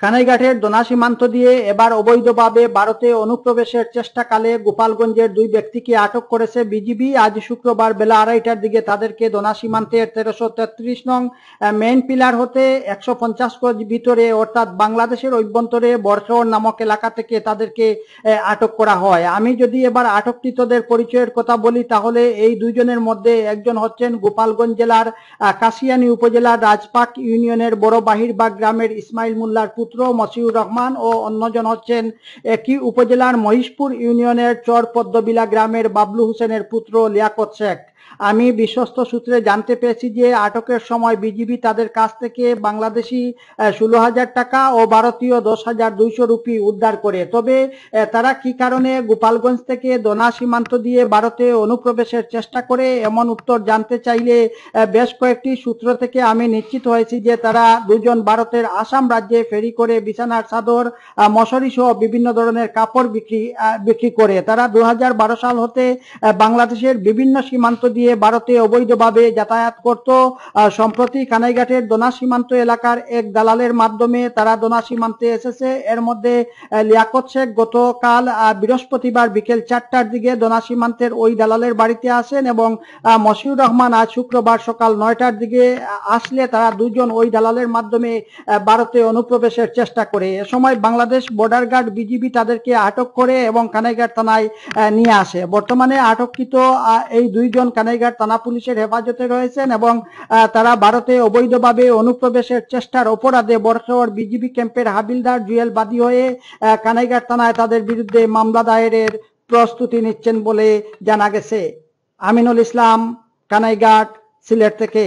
কানাইঘাটের দোনা সীমান্ত দিয়ে এবার অবৈধভাবে ভারতে অনুপ্রবেশের চেষ্টাকালে গোপালগঞ্জের দুই ব্যক্তিকে আটক করেছে বিজিবি। আজ শুক্রবার বেলা 2:30টার দিকে তাদেরকে দোনা সীমান্তের 1333 নং মেইন পিলার হতে 150 গজ ভিতরে অর্থাৎ বাংলাদেশের অভ্যন্তরে বরখেওর নামক এলাকা থেকে তাদেরকে আটক করা হয়। আমি যদি এবার আটককৃতদের পরিচয়ের কথা বলি তাহলে এই দুইজনের মধ্যে একজন হচ্ছেন গোপালগঞ্জ জেলার কাশিয়ানী উপজেলার রাজপাক ইউনিয়নের বড় বাহিরবাগ গ্রামের ইসমাইল মোল্লার পুত্র মশিউর রহমান ও অন্যজন হচ্ছেন একই উপজেলার মহিষপুর ইউনিয়নের চর পদ্মবিলা গ্রামের বাবলু হোসেনের পুত্র লিয়াকত শেখ। আমি বিশ্বস্ত সূত্রে জানতে পেরেছি যে আটকের সময় বিজিবি তাদের কাছ থেকে বাংলাদেশি 16,000 টাকা ও ভারতীয় 10,200 রুপি উদ্ধার করে। তবে তারা কি কারণে গোপালগঞ্জ থেকে দোনা সীমান্ত দিয়ে ভারতে অনুপ্রবেশের চেষ্টা করে, এমন উত্তর জানতে চাইলে বেশ কয়েকটি সূত্র থেকে আমি নিশ্চিত হয়েছি যে তারা দুজন ভারতের আসাম রাজ্যে ফেরি করে বিছানার চাদর, মশারি সহ বিভিন্ন ধরনের কাপড় বিক্রি করে। তারা 2012 সাল হতে বাংলাদেশের বিভিন্ন সীমান্ত দিয়ে ভারতে অবৈধভাবে যাতায়াত করত। সম্প্রতি কানাইঘাটের দোনা সীমান্ত এলাকার এক দালালের মাধ্যমে তারা দোনা সীমান্তে এসেছে। এর মধ্যে লিয়াকত শেখ গতকাল বৃহস্পতিবার বিকেল 4টার দিকে দোনা সীমান্তের ওই দালালের বাড়িতে আসেন এবং মশিউর রহমান আজ শুক্রবার সকাল 9টার দিকে আসলে তারা দুজন ওই দালালের মাধ্যমে ভারতে অনুপ্রবেশের চেষ্টা করে। এ সময় বাংলাদেশ বর্ডার গার্ড বিজিবি তাদেরকে আটক করে এবং কানাইঘাট থানায় নিয়ে আসে। বর্তমানে আটককৃত এই দুইজন কানাইঘাট থানা পুলিশের হেফাজতে রয়েছেন এবং তারা ভারতে অবৈধভাবে অনুপ্রবেশের চেষ্টার অপরাধে বরখেওর বিজিবি ক্যাম্পের হাবিলদার জুয়েল বাদী হয়ে কানাইঘাট থানায় তাদের বিরুদ্ধে মামলা দায়েরের প্রস্তুতি নিচ্ছেন বলে জানা গেছে। আমিনুল ইসলাম, কানাইঘাট, সিলেট থেকে।